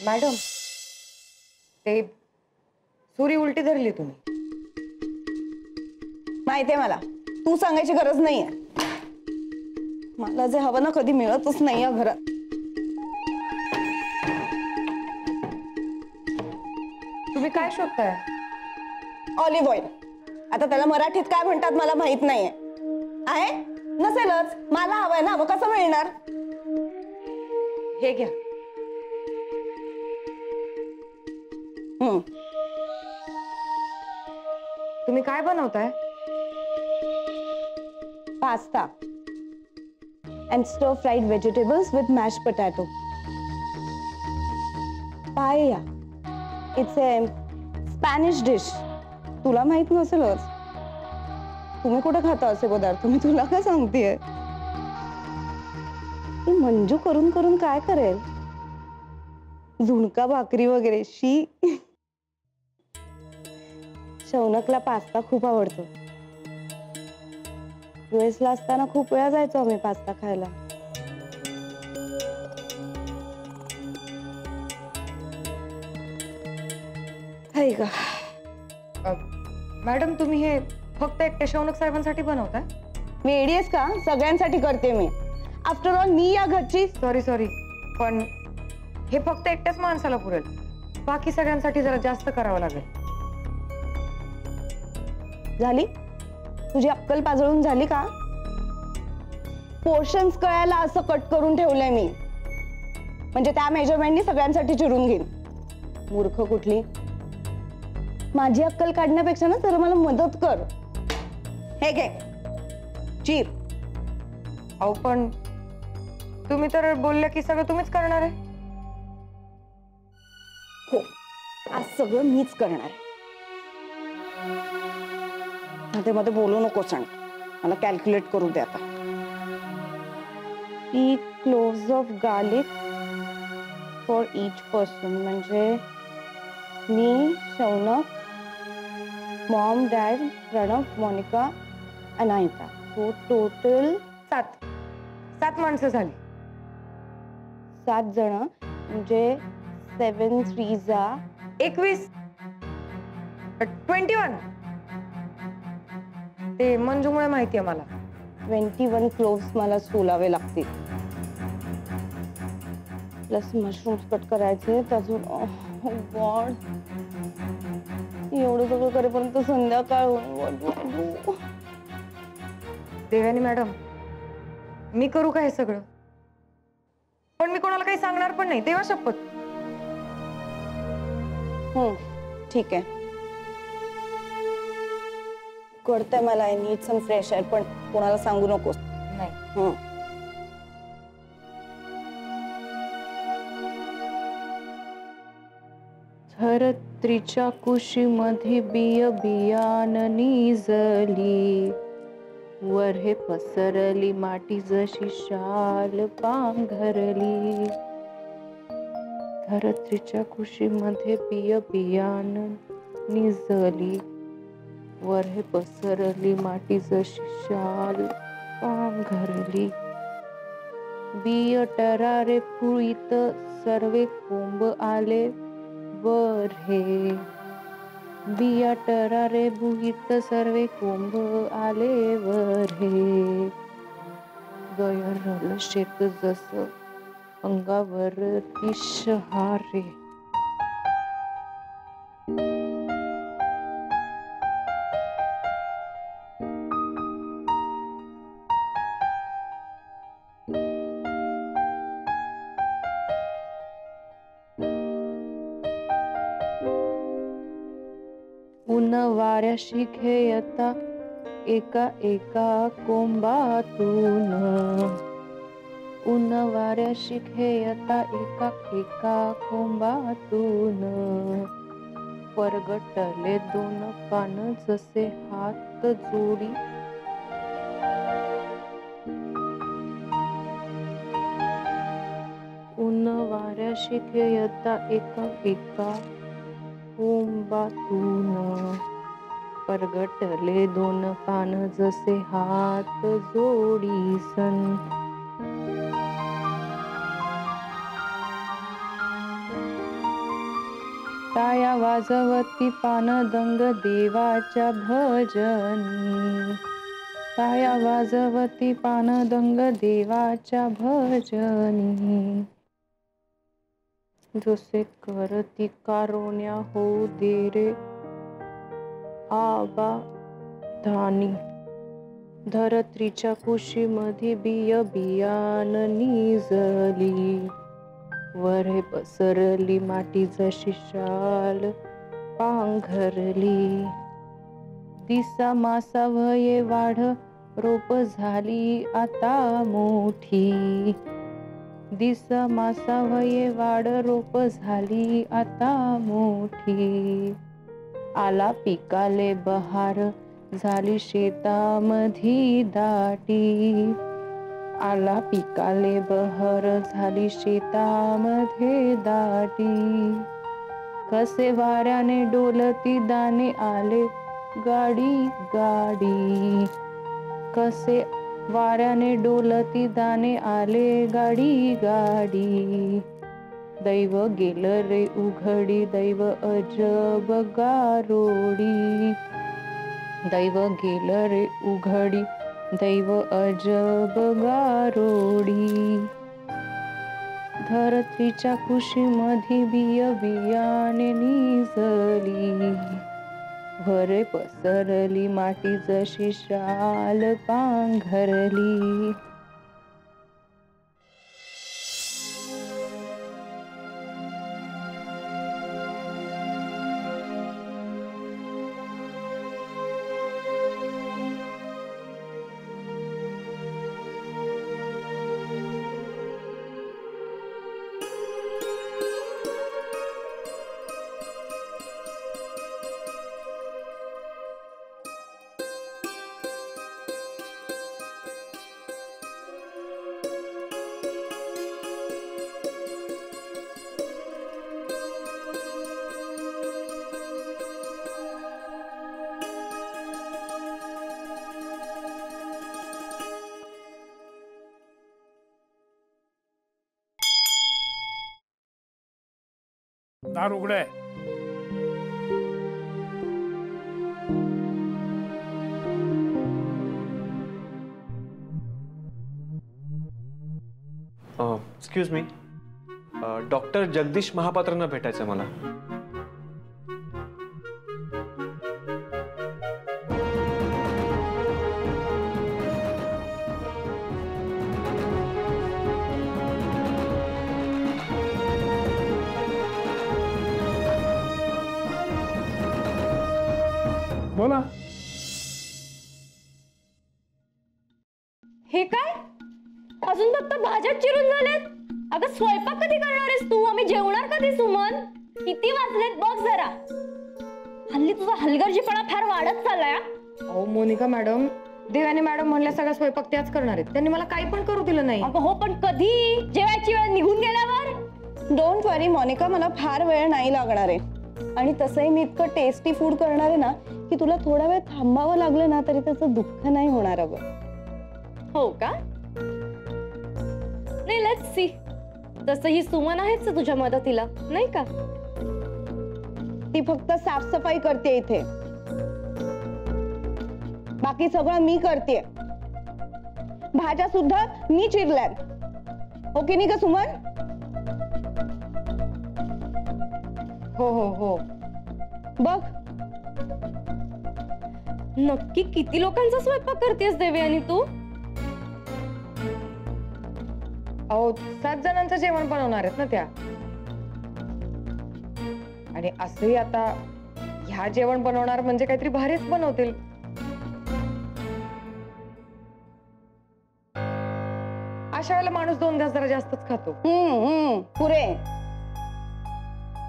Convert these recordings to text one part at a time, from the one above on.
Madam ते सुरी उलटी धरली तुम्ही. माहितीये मला, तू सांगायची गरज नाहीये. मला जे हवं ना कधी मिळतच नाही या घरात. तुम्ही काय शोधताय? Olive oil. आता त्याला मराठीत काय म्हणतात मला माहित नाहीये. आहे नसेलच, मला हवंय ना, मग कसं मिळणार? हे घ्या. तुम्ही काय बनवताय? Pasta and stir fried vegetables with mashed potato. Paella. It's a Spanish dish. तुला माहित नसेलच. तुम्ही कुठे खाता असे पदार्थ? मी तुला काय सांगतेय? ही मंजू करून करून काय करेल? झुणका भाकरी वगैरे. शी. शौनकला पास्ता खूप आवडतो. यूएसला असताना खूप वेळा जायचो आम्ही पास्ता खायला. हाय का मॅडम तुम्ही हे फक्त एकट्या शौनक साहेबांसाठी बनवताय? मी एडीएस का? सगळ्यांसाठी करते मी. आफ्टर ऑल मी या घरची. सॉरी पण हे फक्त एकट्याच माणसाला पुरेल. बाकी सगळ्यांसाठी जरा जास्त करावं लागेल. झाली तुझी अक्कल पाजळून झाली का? पोर्शन्स कळायला असं कट करून ठेवलंय मी, म्हणजे त्या मेजरमेंटनी सगळ्यांसाठी चिरून घेईन. मूर्ख कुठली. माझी अक्कल काढण्यापेक्षा ना जरा मला मदत कर. हे घे चीर. अहो पण तुम्ही तर बोलल्या की सगळं तुम्हीच करणार आहे. हो, आज सगळं मीच करणार आहे. मध्ये मध्ये बोलू नको सांग. मला कॅल्क्युलेट करू दे आता. 3 cloves of garlic for each person. म्हणजे मी, Shaunak, mom, dad, Pranav, Monika, Anaita. So total 7 माणसं झाली. 7 जण म्हणजे 7 3 21 21. ते मंजूमुळे माहितीये मला. 21 क्लोव्स मला सोलावे लागतील. प्लस मशरूम्स कट करायचे. अजून गॉड, एवढं सगळं करेपर्यंत संध्याकाळ होईल. देवानी मॅडम मी करू का हे सगळं? पण मी कोणाला काही सांगणार पण नाही, देवा शपथ. ठीक आहे, कळतंय मला. I need some fresh air, पण कोणाला सांगू नकोस. नाही. धरत्रीच्या कुशीमध्ये बिय बियाण निजली, वर हे पसरली माटी जशी शाल पांघरली. धरत्रीच्या कुशीमध्ये बिय बियाण निजली, वर हे पसरली माटी जशी शाल पांघरली. बिय टरारे फुळीत सर्वे कोंब आले वर हे. बिया टरारे भुईत सर्वे कोंब आले वर हे. गयरल शेत जस अंगावर शहारे. ऊन वाऱ्याशी खेळता एका एका कोंबातून. ऊन वाऱ्याशी खेळता एका एका कोंबातून. परगटले 2 पान जसे हात जोडी. ऊन वाऱ्याशी खेळता एका एका कोंबातून. परगटले 2 पान जसे हात जोडीसन. वाजवती पानदंग देवाच्या भजनी. टाया वाजवती पानदंग देवाच्या भजनी. जसे करती कारोण्या होऊ दे रे आबा धानी. धरत्रीच्या कुशीमध्ये बिय बियाण निजली. वरे पसरली माती जशी शाल पांघरली. दिसा मासा भये वाढ रोप झाली आता मोठी. दिसा मासा भये वाढ रोप झाली आता मोठी. आला पिकाले बहार झाली शेतामधी दाटी. आला पिकाले बहर झाली शेतामध्ये दाटी. कसे वाऱ्याने डोलती दाणे आले गाडी गाडी. कसे वाऱ्याने डोलती दाणे आले गाडी गाडी. दैव गेलं रे उघडी दैव अजब गारोडी. दैव गेलं रे उघडी दैव अजब गारोडी. धरत्रीच्या कुशीमध्ये बिय बियाणे निजली. वरे पसरली माती जशी शाल पांघरली. दार उघडे. एक्सक्यूज मी, डॉक्टर जगदीश महापात्रांना भेटायचं मला. बोला. हे काय अजून फक्त भाज्या चिरून झाल्यात. अगं स्वयंपाक कधी करणार आहेस तू? आम्ही जेवणार कधी सुमन? किती वाजलेत बघ जरा. हल्ली तुझा हलगर्जीपणा फार वाढत चाललाय. अहो मोनिका मॅडम, देवानी मॅडम म्हणल्या सगळा स्वयंपाक त्याच करणार आहेत. त्यांनी मला काही पण करू दिलं नाही. अगं हो, पण कधी? जेवायची वेळ निघून गेल्यावर? डोंट वरी मोनिका, मला फार वेळ नाही लागणार आहे. आणि तसंही मी इतकं टेस्टी फूड करणार आहे ना की तुला थोडा वेळ थांबावं लागलं ना तरी त्याचं दुःख नाही होणार. अगं हो का? नाही, लेट्स सी. तसं ही सुमन आहेच तुझ्या मदतीला, नाही का? ती फक्त साफसफाई करते इथे, बाकी सगळं मी करते. भाज्या सुद्धा मी चिरल्यात. हो की नाही का सुमन? हो हो हो. बघ नक्की किती लोकांचा स्वयंपाक करतेस देवयानी तू? अहो 7 जणांचं जेवण बनवणार आहेत ना त्या. आणि असंही आता ह्या जेवण बनवणार म्हणजे काहीतरी भारीच बनवतील. अशा वेळेला माणूस 2 घास जरा जास्तच खातो. पुरे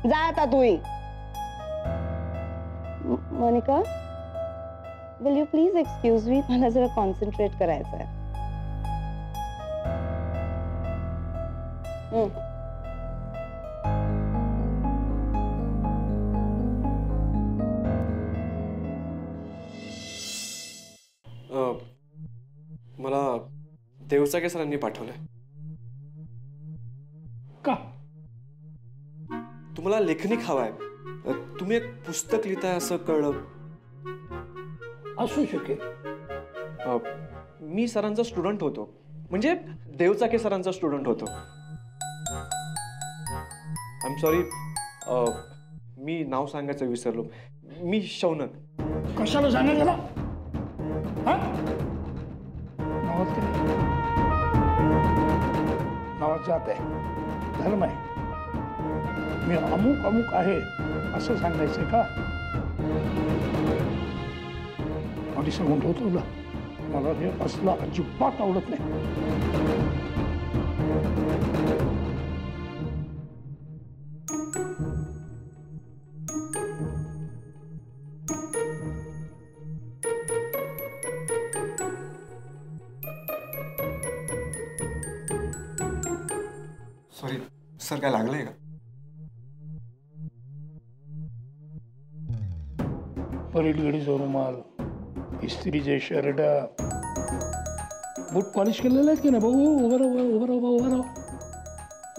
जा आता तू. Monika, will you please excuse me? मला जरा कॉन्सन्ट्रेट करायचं आहे. मला देवचाके सरांनी पाठवलंय. का? तुम्हाला लेखनिक हवाय. तुम्ही एक पुस्तक लिहिताय असं कळलं. असू शकेल. मी सरांचा स्टुडंट होतो, म्हणजे देवचाके सरांचा स्टुडंट होतो. आय एम सॉरी, मी नाव सांगायचं विसरलो. मी शौनक. कशाला सांगा गेला? नावात जात आहे, धर्म आहे. मी अमुक अमुक आहे असं सांगायचंय का? आणि सांगून ठेवतो तुला, मला हे असलं अजिबात आवडत नाही. सॉरी सर, काय लागलंय का? परेडगडीचा रुमाल, इस्त्रीचे शर्ट, बूट पॉलिश केलेले आहेत की नाही भाऊ? उभं राहा, उभं राहा, उभं राहा.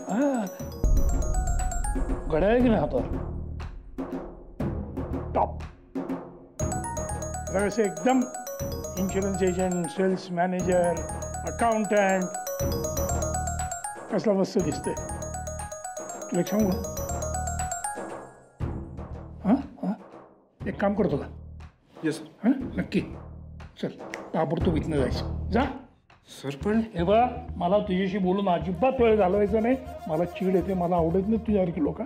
हा, घड्याळ आहे की नाही हातावर? टॉप. कसे एकदम insurance agent, sales manager, accountant, कसला मस्त दिसते. तुला एक सांगू का? एक काम करतो का? Yes sir. हां, नक्की. चल, ताबडतोब इथनं जायचं. जा. सर पण हे बा, मला तुझ्याशी बोलून अजिबात वेळ घालवायचा नाही. मला चीड येते, मला आवडत नाही तुझ्यासारखी लोक.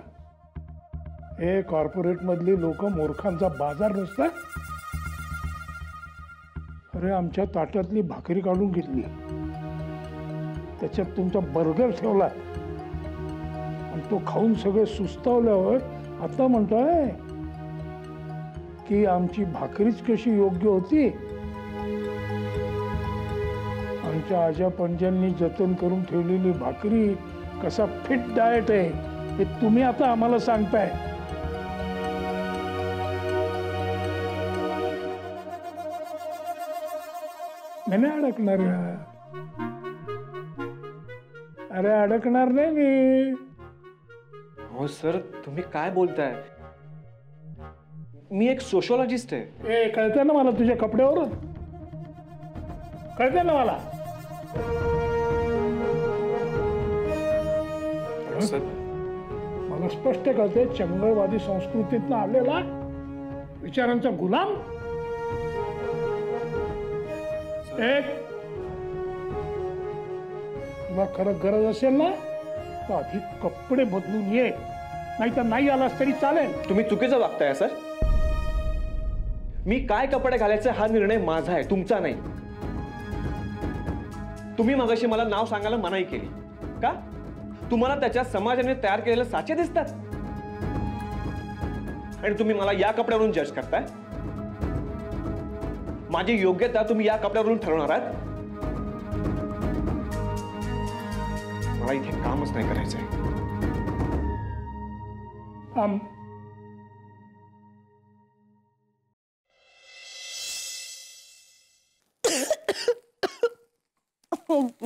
हे कॉर्पोरेटमधली लोक मूर्खांचा बाजार नसता. अरे, आमच्या ताटातली भाकरी काढून घेतली, त्याच्यात तुमचा बर्गर ठेवला आणि तो खाऊन सगळे सुस्तावल्यावर आता म्हणतोय की आमची भाकरीच कशी योग्य होती. आमच्या आजा पंजांनी जतन करून ठेवलेली भाकरी कसा फिट डाएट आहे हे तुम्ही आता आम्हाला सांगताय. मी नाही अडकणार. अरे, अडकणार नाही मी. हो सर, तुम्ही काय बोलताय? मी एक सोशॉलॉजिस्ट आहे. ए, कळतंय ना मला तुझ्या कपड्यावरून? कळतंय ना मला? सर मला स्पष्ट कळते, चंगळवादी संस्कृतीतनं आलेला विचारांचा गुलाम. एक, तुला खरं गरज असेल ना तर आधी कपडे बदलून ये, नाही तर नाही आलास तरी चालेल. तुम्ही चुकीचं वागताय सर. मी काय कपडे घालायचे हा निर्णय माझा आहे, तुमचा नाही. तुम्ही मगाशी मला नाव सांगायला मनाई केली का? तुम्हाला त्याच्या समाजाने तयार केलेले साचे दिसतात आणि तुम्ही मला या कपड्यावरून जज करताय. माझी योग्यता तुम्ही या कपड्यावरून ठरवणार आहात. मला इथे कामच नाही करायचंय.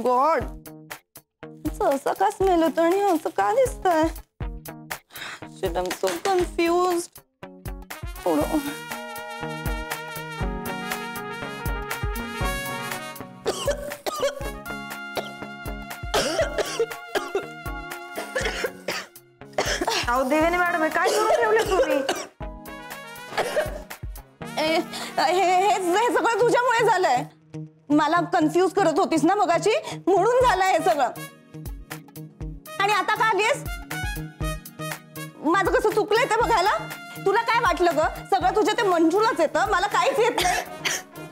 गॉड, असं का स्मेल होतं आणि असं का दिसतंय? Shit, I'm so confused. अहो देवाने मॅडम, हे काय करून ठेवले तुम्ही? हे सगळं तुझ्यामुळे झालंय. मला कन्फ्यूज करत होतीस ना मगाची, म्हणून झालंय हे सगळं. आणि आता का आलीस? माझं कसं चुकलंय ते बघायला? तुला काय वाटलं ग? सगळं तुझ्या ते मंजूलाच येतं, मला काहीच येत नाही.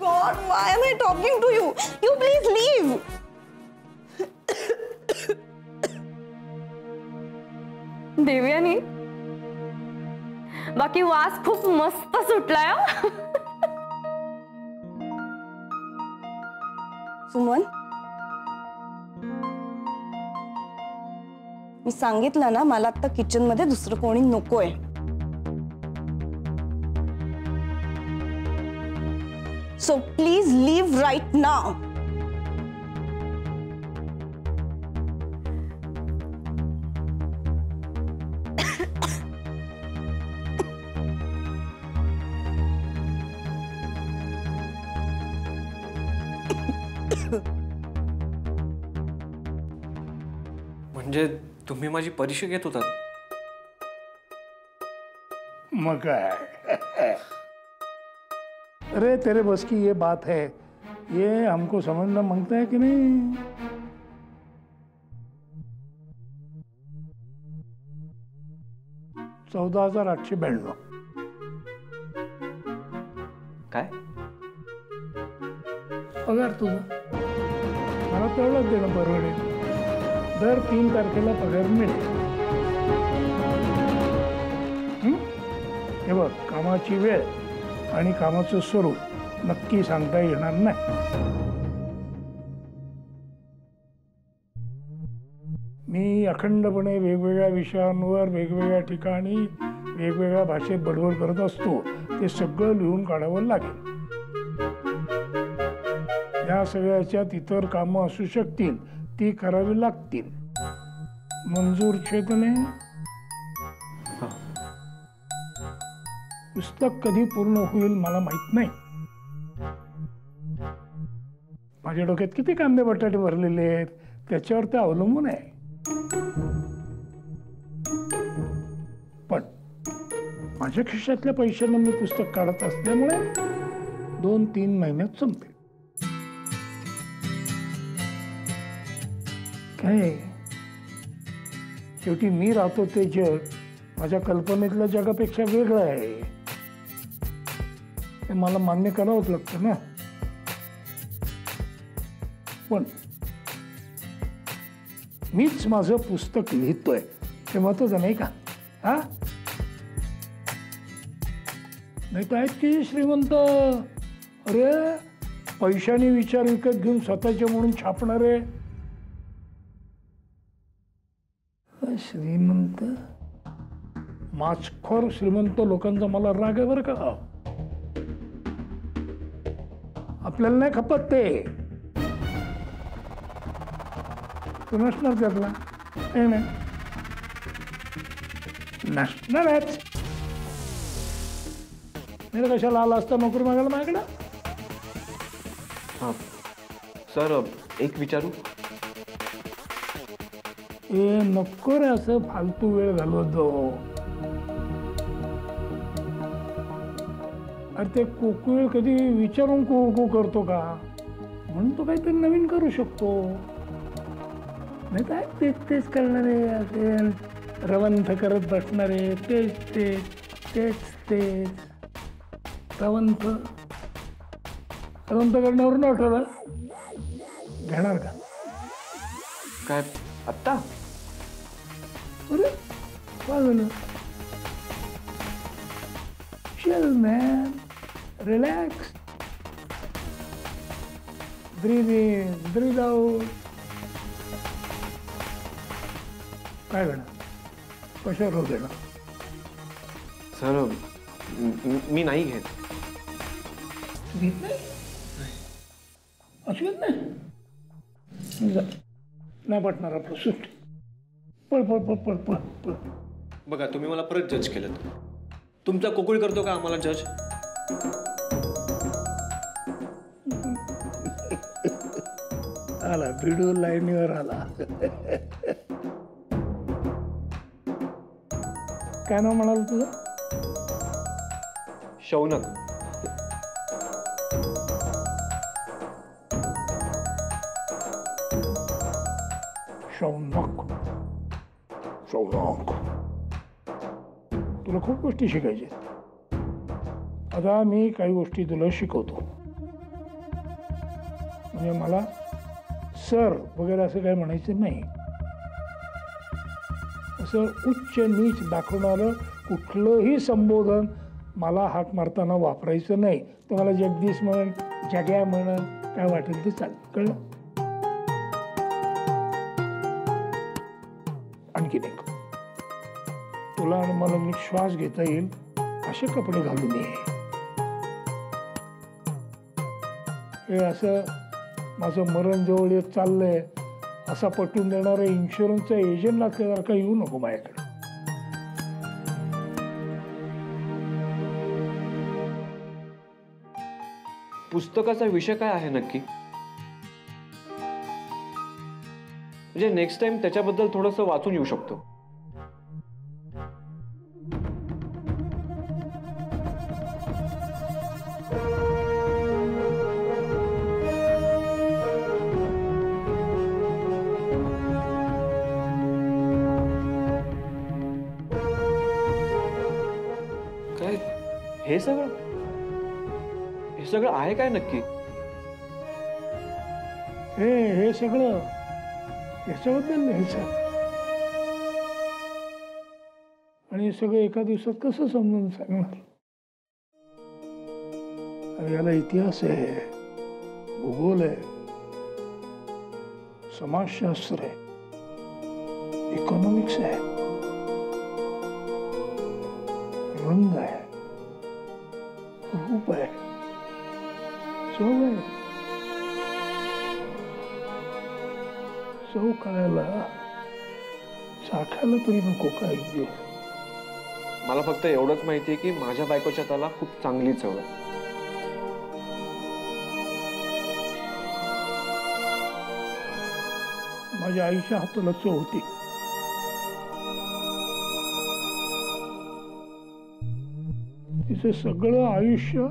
God, why am I talking to you? You please leave. Devyani, बाकी वास खूप मस्त सुटलाय. सुमन, मी सांगितलं ना, मला आता किचन मध्ये दुसरं कोणी नकोय. So please leave right now. म्हणजे तुम्ही माझी परीक्षा घेत होतात? मग काय? अरे तेरे बस की ये बात है, ये हमको समझना मांगता है कि नहीं? $14,892. काय? पगार तुझा मला तेवढंच देणं परवडेल. दर 3 तारखेला पगार मिळेल. हे बघ, कामाची वेळ आणि कामाचं स्वरूप नक्की सांगता येणार नाही. मी अखंडपणे वेगवेगळ्या विषयांवर वेगवेगळ्या ठिकाणी वेगवेगळ्या भाषेत बडबड करत असतो. ते सगळं लिहून काढावं लागेल. या सगळ्याच्यात इतर कामं असू शकतील, ती करावी लागतील. मंजूर छेदने. पुस्तक कधी पूर्ण होईल मला माहित नाही. माझ्या डोक्यात किती कांदे बटाटे भरलेले आहेत त्याच्यावर ते अवलंबून आहे. पण माझ्या खिशातल्या पैशानं मी पुस्तक काढत असल्यामुळे 2-3 महिन्यात संपेल. काय शेवटी मी राहतो ते जग माझ्या कल्पनेतल्या जगापेक्षा वेगळं आहे. ते मला मान्य करावंच लागतं ना. पण मीच माझं पुस्तक लिहितोय हे महत्वाचं नाही का? हा, नाही तर आहेत की श्रीमंत, अरे पैशाने विचार विकत घेऊन स्वतःचे म्हणून छापणारे. श्रीमंत, माचखोर श्रीमंत लोकांचा मला राग आहे बरं का. आपल्याला नाही खपत ते. तू नसणार त्यातला काही नाही. नसणारच नाही कशाला आला असता नोकरी मागायला माझ्याकडं. हां सर, एक विचारू? ए नको रे असं फालतू वेळ घालवत जाऊ. अरे ते कोकुळ कधी विचारून को करतो का? म्हणून तो काहीतरी नवीन करू शकतो. नाही तर तेच तेच करणारे असेल, रवंथ करत बसणारे, तेच तेच तेच तेच रवंथ करण्यावरून आठवलं घेणार का? काय आत्ता? अरे काय झालं? Chill man, relax, breathe in, breathe out. काय घेणार? कशावर घेणार? सर मी नाही घेत. घेत नाही? असं घेत नाही? नाही पटणार आपलं. सुट, पळ पळ पळ पळ पळ पळ. बघा, तुम्ही मला परत जज केलं. तुमचा कोकुळ करतो का आम्हाला जज? आला व्हिडिओ लाईनीवर आला. काय नाव म्हणाल तुझं? शौनक. शौनक. शौनक, तुला खूप गोष्टी शिकायच्या. आता मी काही गोष्टी तुला शिकवतो. म्हणजे मला सर वगैरे असं काही म्हणायचं नाही. असं उच्च नीच दाखवणारं कुठलंही संबोधन मला हाक मारताना वापरायचं नाही. तर मला जगदीश म्हण, जग्या म्हण, काय वाटेल ते चालेल. कळलं? आणखी एक, तुला आणि मला नीट श्वास घेता येईल असे कपडे घालून ये. हे असं माझं मरण जवळ येत चाललंय असा पटवून देणारा इन्शुरन्सचा एजंट असल्यासारखा येऊ नको माझ्याकडे. पुस्तकाचा विषय काय आहे नक्की? म्हणजे नेक्स्ट टाइम त्याच्याबद्दल थोडंसं वाचून येऊ शकतो. काय हे सगळं आहे काय नक्की? हे सगळं याच्याबद्दल लिहायचं आणि हे सगळं एका दिवसात कसं समजून सांगणार? अरे याला इतिहास आहे, भूगोल आहे, समाजशास्त्र आहे, इकॉनॉमिक्स आहे, रंग आहे, रूप आहे, चव आहे. चव करायला चाखायला तरी नको काही दिवस. मला फक्त एवढंच माहिती आहे की माझ्या बायकोच्या त्याला खूप चांगली चव आहे. माझ्या आईच्या हाताला चव होती. तिचं सगळं आयुष्य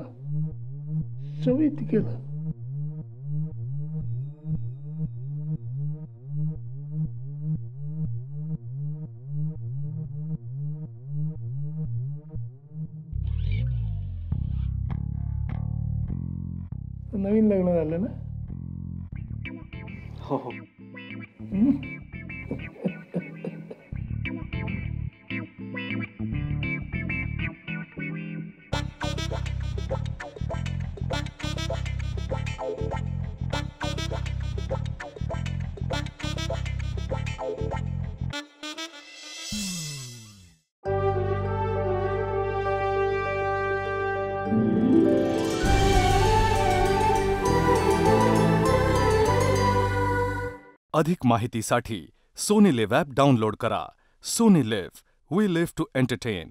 चवीत गेलं. नवीन लग्न झालं ना? हो हो. अधिक माहितीसाठी सोनी लिव्ह ॲप डाउनलोड करा. Sony LIV, we live to entertain.